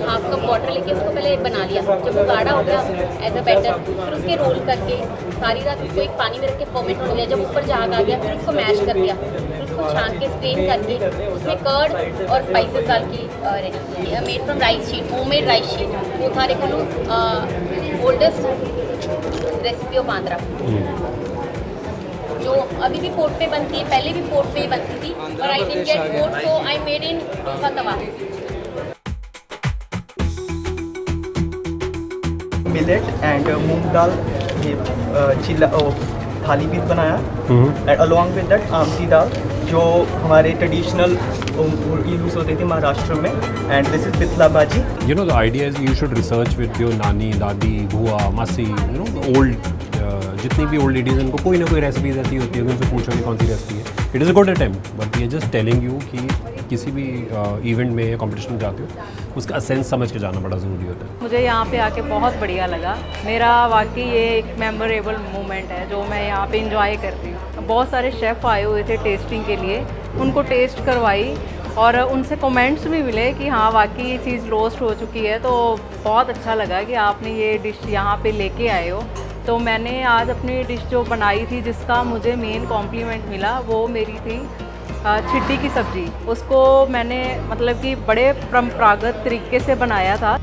हाफ कप वाटर लेके उसको पहले बना लिया। जब वो गाढ़ा हो गया एज अ बैटर, फिर उसके रोल करके सारी रात उसको एक पानी में रख के फर्मेंट हो गया। जब ऊपर झाग आ गया, फिर उसको मैश कर दिया, फिर उसको छान के स्ट्रेन करके उसमें कर्ड और स्पाइसेस डाल के ready. Made from rice sheet, homemade rice sheet. Pootharekulu, oldest recipe of Andhra, जो अभी भी पोर्ट पे बनती है, पहले भी पोर्ट पे ही बनती थी, और I didn't get pot, so I made in dosa tawa. Millet and moong dal, ये चिल्ला थाली पीस बनाया, and along with that amti dal, जो हमारे ट्रेडिशनल यूज होते थे महाराष्ट्र में, एंड दिस इज पितला भाजी। You know, the idea is you should research with your नानी, दादी, बुआ, मासी, you know, old जितनी भी ओल्ड लेडीज़ हैं, उनको कोई ना कोई रेसिपीज ऐसी होती है, उनसे पूछो कि कौन सी रेसिपी है। It is a good attempt, but we are just telling you कि किसी भी इवेंट में या कॉम्पिटिशन में जाते हो, उसका सेंस समझ के जाना बड़ा ज़रूरी होता है। मुझे यहाँ पे आके बहुत बढ़िया लगा। मेरा वाकई ये एक मेमोरेबल मोमेंट है जो मैं यहाँ पे इंजॉय करती हूँ। बहुत सारे शेफ़ आए हुए थे टेस्टिंग के लिए, उनको टेस्ट करवाई और उनसे कमेंट्स भी मिले कि हाँ वाकई ये चीज़ रोस्ट हो चुकी है। तो बहुत अच्छा लगा कि आपने ये डिश यहाँ पे लेके आए हो। तो मैंने आज अपनी डिश जो बनाई थी, जिसका मुझे मेन कॉम्प्लीमेंट मिला, वो मेरी थी छिट्टी की सब्ज़ी। उसको मैंने मतलब कि बड़े परंपरागत तरीके से बनाया था।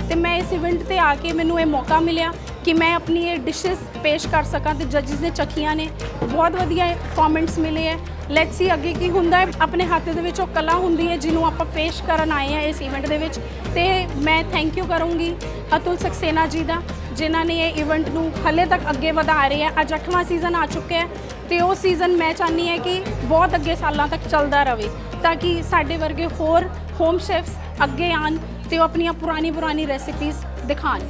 ਤੇ ਮੈਂ ਇਸ ਇਵੈਂਟ ਤੇ ਆ ਕੇ ਮੈਨੂੰ ਇਹ ਮੌਕਾ ਮਿਲਿਆ कि मैं अपनी ये डिशेस पेश कर सकां ਤੇ ਜੱਜਸ ਨੇ ਚੱਖੀਆਂ ਨੇ ਬਹੁਤ ਵਧੀਆ ਕਮੈਂਟਸ ਮਿਲੇ ਹੈ ਲੈਟਸ ਸੀ ਅੱਗੇ ਕੀ ਹੁੰਦਾ ਹੈ ਆਪਣੇ ਹੱਥ ਦੇ ਵਿੱਚ ਉਹ ਕਲਾ ਹੁੰਦੀ ਹੈ ਜਿਹਨੂੰ ਆਪਾਂ ਪੇਸ਼ ਕਰਨ ਆਏ ਆ ਇਸ ਇਵੈਂਟ ਦੇ ਵਿੱਚ ਤੇ ਮੈਂ ਥੈਂਕ ਯੂ ਕਰੂੰਗੀ ਅਤੁਲ ਸਕਸੇਨਾ ਜੀ ਦਾ ਜਿਨ੍ਹਾਂ ਨੇ ਇਹ ਇਵੈਂਟ ਨੂੰ ਹਲੇ ਤੱਕ ਅੱਗੇ ਵਧਾ ਰਹੇ ਆ ਅੱਜ 8ਵਾਂ ਸੀਜ਼ਨ ਆ ਚੁੱਕਿਆ ਹੈ ਤੇ ਉਹ ਸੀਜ਼ਨ ਮੈਂ ਚਾਹਨੀ ਹੈ ਕਿ ਬਹੁਤ ਅੱਗੇ ਸਾਲਾਂ ਤੱਕ ਚੱਲਦਾ ਰਹੇ ਤਾਂ ਕਿ ਸਾਡੇ ਵਰਗੇ ਹੋਰ ਹੋਮ ਸ਼ੈਫਸ ਅੱਗੇ ਆਣ ਤੇ ਉਹ ਆਪਣੀਆਂ ਪੁਰਾਣੀ ਰੈਸਿਪੀਜ਼ ਦਿਖਾਣ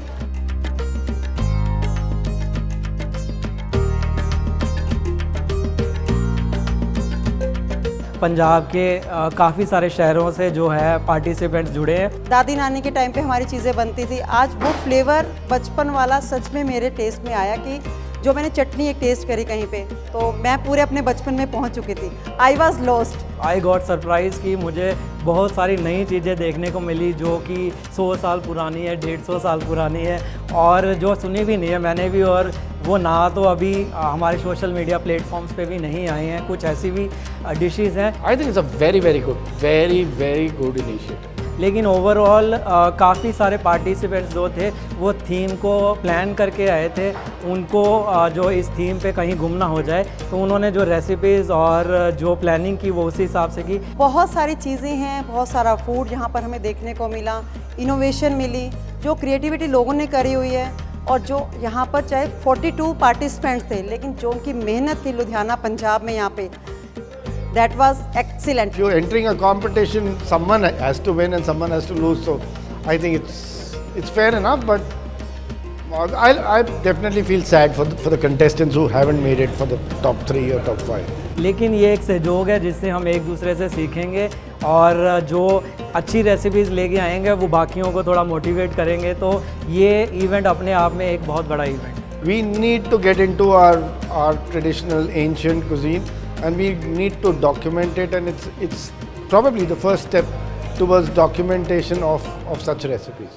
पंजाब के काफ़ी सारे शहरों से जो है पार्टिसिपेंट्स जुड़े हैं। दादी नानी के टाइम पे हमारी चीज़ें बनती थी आज वो फ्लेवर बचपन वाला सच में मेरे टेस्ट में आया कि जो मैंने चटनी एक टेस्ट करी कहीं पे तो मैं पूरे अपने बचपन में पहुंच चुकी थी I was lost I got surprise कि मुझे बहुत सारी नई चीज़ें देखने को मिली जो कि 100 साल पुरानी है 150 साल पुरानी है और जो सुनी भी नहीं है मैंने भी और वो ना तो अभी हमारे सोशल मीडिया प्लेटफॉर्म्स पे भी नहीं आए हैं कुछ ऐसी भी डिशेस हैं। I think it's a very good initiative लेकिन ओवरऑल काफ़ी सारे पार्टिसिपेंट्स जो थे वो थीम को प्लान करके आए थे उनको जो इस थीम पे कहीं गुम ना हो जाए तो उन्होंने जो रेसिपीज़ और जो प्लानिंग की वो उसी हिसाब से की। बहुत सारी चीज़ें हैं बहुत सारा फूड यहाँ पर हमें देखने को मिला इनोवेशन मिली जो क्रिएटिविटी लोगों ने करी हुई है और जो यहाँ पर चाहे 42 पार्टिसिपेंट्स थे लेकिन जो उनकी मेहनत थी लुधियाना पंजाब में यहाँ पे that was excellent. You're entering a competition, someone has to win and someone has to lose, so I think it's fair enough, but I definitely feel sad for the contestants who haven't made it for the top 3 or top 5. लेकिन ये एक सहयोग है जिससे हम एक दूसरे से सीखेंगे और जो अच्छी रेसिपीज़ लेके आएंगे वो बाकियों को थोड़ा मोटिवेट करेंगे तो ये इवेंट अपने आप में एक बहुत बड़ा event. We need to get into our traditional ancient cuisine and we need to document it and it's probably the first step towards documentation of such recipes.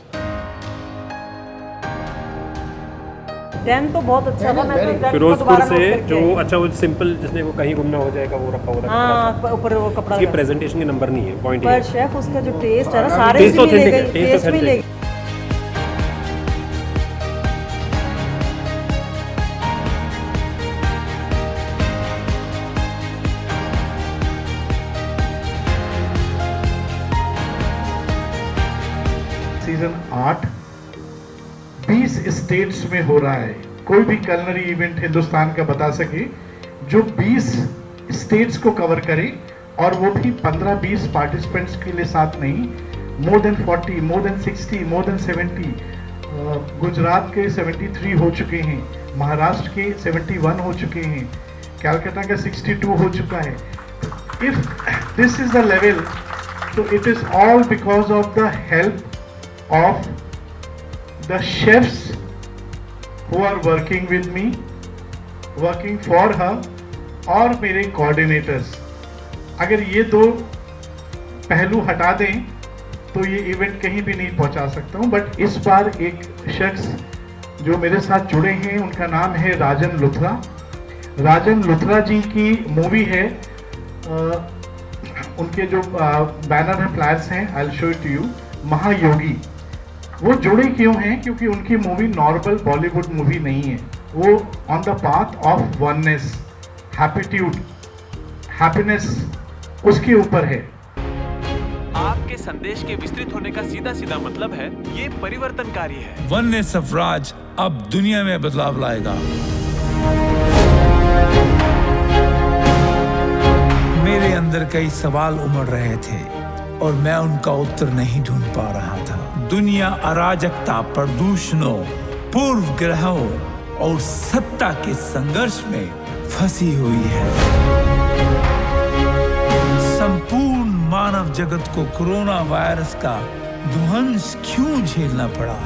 Then तो बहुत अच्छा था मैं फिरोजपुर से जो अच्छा वो सिंपल जिसमें वो कहीं गुम ना हो जाएगा वो रखा हुआ हाँ ऊपर वो कपड़ा इसकी प्रेजेंटेशन के नंबर नहीं है पॉइंट पर शेफ उसका जो टेस्ट है ना सारे टेस्ट ऑथेंटिक है टेस्ट ऑथेंटिक सीजन 8 20 स्टेट्स में हो रहा है कोई भी कलनरी इवेंट हिंदुस्तान का बता सके जो 20 स्टेट्स को कवर करे और वो भी 15-20 पार्टिसिपेंट्स के लिए साथ नहीं more than 40 more than 60 more than 70 Gujarat के 73 हो चुके हैं महाराष्ट्र के 71 हो चुके हैं कलकत्ता का 62 हो चुका है if this is the level तो it is all because of the help of the chefs who are working with me, working for her और मेरे coordinators। अगर ये दो पहलू हटा दें तो ये इवेंट कहीं भी नहीं पहुंचा सकता हूं बट इस बार एक शख्स जो मेरे साथ जुड़े हैं उनका नाम है राजन लुथरा। राजन लुथरा जी की मूवी है उनके जो बैनर है फ्लैग्स हैं I will show it to you Mahayogi. वो जुड़े क्यों हैं क्योंकि उनकी मूवी नॉर्मल बॉलीवुड मूवी नहीं है वो on the path of oneness happitude happiness उसके ऊपर है। आपके संदेश के विस्तृत होने का सीधा सीधा मतलब है ये परिवर्तनकारी है। वननेस ऑफ राज अब दुनिया में बदलाव लाएगा। मेरे अंदर कई सवाल उमड़ रहे थे और मैं उनका उत्तर नहीं ढूंढ पा रहा था। दुनिया अराजकता प्रदूषणों पूर्व ग्रहों और सत्ता के संघर्ष में फंसी हुई है। संपूर्ण मानव जगत को कोरोना वायरस का ध्वंस क्यों झेलना पड़ा?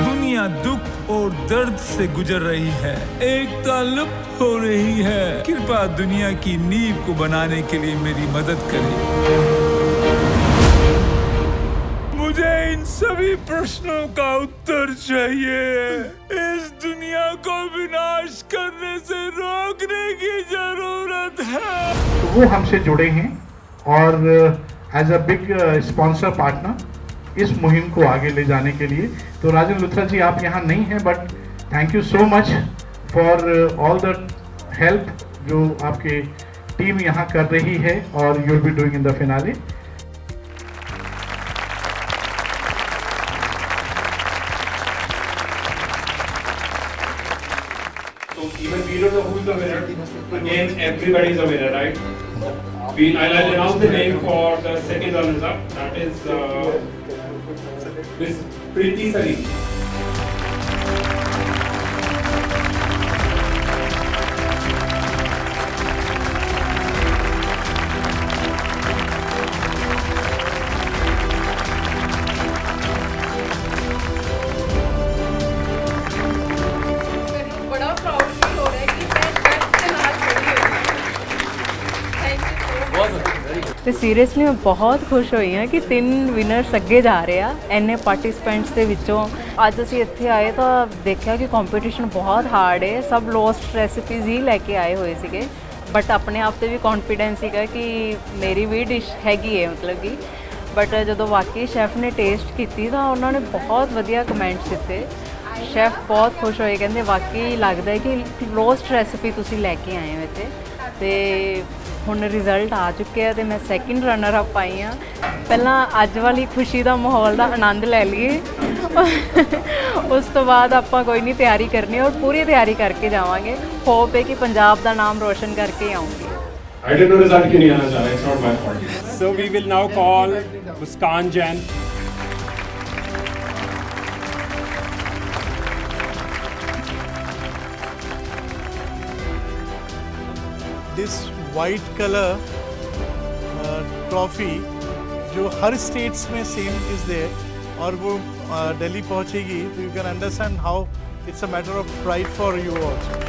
दुनिया दुख और दर्द से गुजर रही है एकता लुप्त हो रही है। कृपया दुनिया की नींव को बनाने के लिए मेरी मदद करें। मुझे इन सभी प्रश्नों का उत्तर चाहिए। इस दुनिया को विनाश करने से रोकने की जरूरत है। तो वो हमसे जुड़े हैं और as a big sponsor partner इस मुहिम को आगे ले जाने के लिए। तो राजन लुथरा जी आप यहाँ नहीं हैं, but thank you so much for all the help जो आपके टीम यहाँ कर रही है और you will be doing in the finale. Even we don't know who's the winner. Again, everybody is a winner, right? I'll announce the name for the second runners-up. That is Miss Preeti Sarin. ਤੇ seriously ਮੈਂ ਬਹੁਤ ਖੁਸ਼ ਹੋਈ ਹਾਂ ਕਿ 3 winners ਅੱਗੇ ਜਾ ਰਹੇ ਆ ਐਨੇ ਪਾਰਟਿਸਪੈਂਟਸ ਦੇ ਵਿੱਚੋਂ। ਅੱਜ ਅਸੀਂ ਇੱਥੇ ਆਏ ਤਾਂ ਦੇਖਿਆ ਕਿ ਕੰਪੀਟੀਸ਼ਨ ਬਹੁਤ ਹਾਰਡ ਹੈ, ਸਭ ਲੋਸਟ ਰੈਸਿਪੀਜ਼ ਹੀ ਲੈ ਕੇ ਆਏ ਹੋਏ ਸੀਗੇ, ਬਟ ਆਪਣੇ ਆਪ ਤੇ ਵੀ ਕੌਨਫੀਡੈਂਸ ਸੀਗਾ ਕਿ ਮੇਰੀ ਵੀ ਡਿਸ਼ ਹੈਗੀ ਹੈ ਮਤਲਬ ਕਿ। ਬਟ ਜਦੋਂ ਵਾਕਈ ਸ਼ੈਫ ਨੇ ਟੇਸਟ ਕੀਤੀ ਤਾਂ ਉਹਨਾਂ ਨੇ ਬਹੁਤ ਵਧੀਆ ਕਮੈਂਟਸ ਦਿੱਤੇ। ਸ਼ੈਫ ਬਹੁਤ ਖੁਸ਼ ਹੋਏ, ਕਹਿੰਦੇ ਵਾਕਈ ਲੱਗਦਾ ਹੈ ਕਿ ਲੋਸਟ ਰੈਸਿਪੀ ਤੁਸੀਂ ਲੈ ਕੇ ਆਏ ਹੋ ਇੱਥੇ। ਤੇ ਹੁਣ ਰਿਜ਼ਲਟ ਆ ਚੁੱਕੇ ਆ ਤੇ ਮੈਂ ਸੈਕਿੰਡ ਰਨਰ ਅਪ ਆਈ ਹਾਂ। ਪਹਿਲਾਂ ਅੱਜ ਵਾਲੀ ਖੁਸ਼ੀ ਦਾ ਮਾਹੌਲ ਦਾ ਆਨੰਦ ਲੈ ਲਈਏ, ਉਸ ਤੋਂ ਬਾਅਦ ਆਪਾਂ ਕੋਈ ਨਹੀਂ ਤਿਆਰੀ ਕਰਨੀ ਔਰ ਪੂਰੀ ਤਿਆਰੀ ਕਰਕੇ ਜਾਵਾਂਗੇ। ਹੋਪ ਹੈ ਕਿ ਪੰਜਾਬ ਦਾ ਨਾਮ ਰੋਸ਼ਨ ਕਰਕੇ ਆਉਂਗੇ। I didn't know result क्यों नहीं आना चाह रहा. It's not my fault. So we will now call Muskan Jain. This white color trophy जो हर स्टेट्स में सेम इज देयर और वो दिल्ली पहुंचेगी, तो you can understand how it's a matter of pride for you also.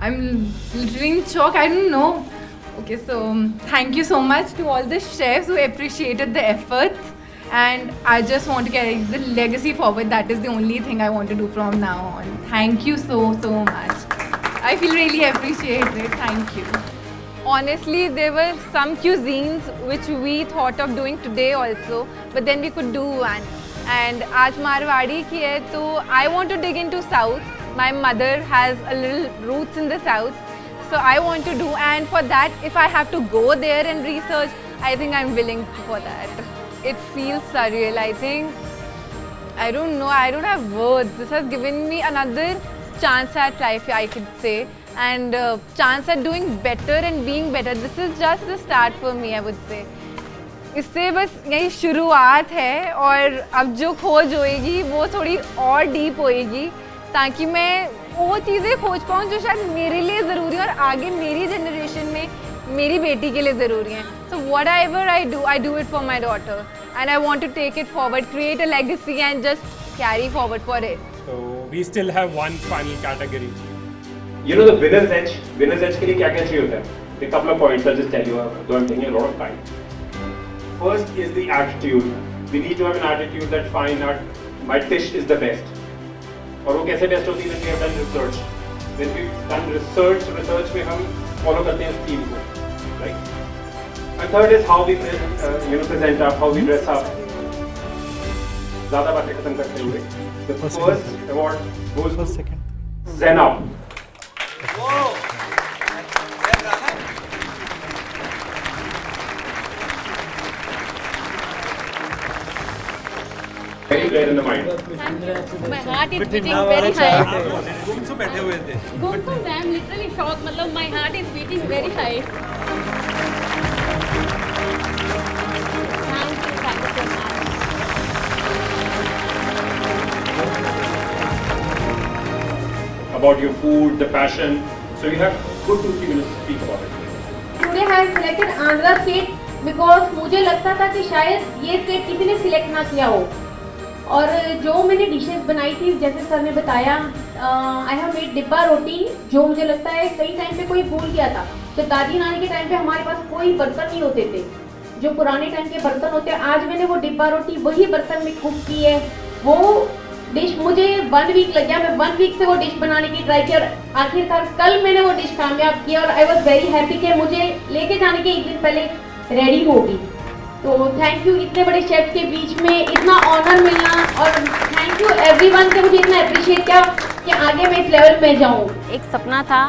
I'm literally in shock. I don't know. Okay, so thank you so much to all the chefs who appreciated the efforts, and I just want to carry the legacy forward. That is the only thing I want to do from now on. Thank you so much. I feel really appreciated. Thank you. Honestly, there were some cuisines which we thought of doing today also, but then we could do one. And आज मारवाड़ी की है, तो I want to dig into South. My mother has a little roots in the South, so I want to do, and for that, if I have to go there and research, I think I'm willing for that. It feels surreal. I think, I don't know, I don't have words. This has given me another chance at life, I could say, and chance at doing better and being better. This is just the start for me, I would say. इससे बस यही शुरुआत है, और अब जो खोज होएगी वो थोड़ी और डीप होएगी, ताकि मैं वो चीज़ें खोज पाऊँ जो शायद मेरे लिए ज़रूरी है और आगे मेरी जनरेशन में मेरी बेटी के लिए ज़रूरी हैं. So whatever I do it for my daughter, and I want to take it forward, create a legacy and just carry forward for it. So we still have one final category. You know the winner's edge के लिए क्या चाहिए होता है? A couple of points I'll just tell you, though I'm taking a lot of time. First is the attitude. We need to have an attitude that fine art, my dish is the best. और वो कैसे best होती है? When we have done research. When we've done research में हम follow करते हैं इस theme को, right? And third is how we present up, how we dress up. ज़्यादा बातें खत्म करते हुए, the first award goes to Zainab. Very clear in the mind. My heart is beating very high. गुमसुम बैठे हुए थे. गुमसुम, I am literally shocked. मतलब my heart is beating very high. Thank you so much. About your food, the passion. So you have good 2-3 minutes to speak about it. Today I have selected Andhra state because मुझे लगता था कि शायद ये state किसी ने select ना किया हो. और जो मैंने डिशेस बनाई थी, जैसे सर ने बताया, आई हैव मेड डिब्बा रोटी, जो मुझे लगता है कई टाइम पे कोई भूल गया था. तो दादी नानी के टाइम पे हमारे पास कोई बर्तन नहीं होते थे, जो पुराने टाइम के बर्तन होते हैं. आज मैंने वो डिब्बा रोटी वही बर्तन में कुक की है. वो डिश मुझे 1 वीक लग गया, मैं 1 वीक से वो डिश बनाने की ट्राई की और आखिरकार कल मैंने वो डिश कामयाब किया और आई वॉज वेरी हैप्पी कि मुझे लेके जाने के 1 दिन पहले रेडी होगी। तो थैंक यू इतने बड़े शेफ के बीच में इतना ऑनर मिलना और थैंक यू एवरीवन के मुझे इतना अप्रिशिएट किया कि आगे मैं इस लेवल पे जाऊँ। एक सपना था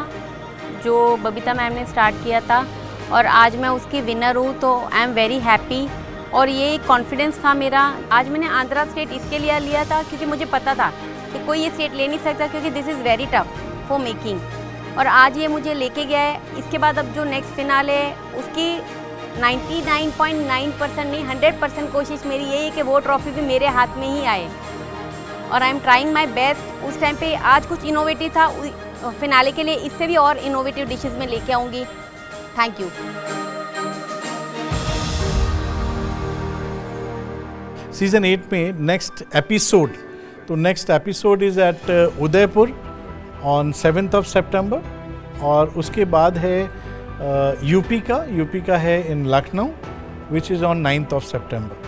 जो बबीता मैम ने स्टार्ट किया था और आज मैं उसकी विनर हूँ, तो आई एम वेरी हैप्पी। और ये कॉन्फिडेंस था मेरा। आज मैंने आंध्रा स्टेट इसके लिए लिया था क्योंकि मुझे पता था कि कोई ये स्टेट ले नहीं सकता क्योंकि this is very tough for making, और आज ये मुझे लेके गया है। इसके बाद अब जो नेक्स्ट फिनाले है उसकी 99.9% नहीं 100% कोशिश मेरी यही है कि वो ट्रॉफी भी मेरे हाथ में ही आए और I am trying my best. उस टाइम पे आज कुछ इनोवेटिव था, फिनाले के लिए इससे भी और इनोवेटिव डिशेस में लेके आऊँगी। Thank you. सीजन 8 में नेक्स्ट एपिसोड, तो next episode is at Udaipur on 7th of September और उसके बाद है यूपी का है in Lucknow which is on 9th of September।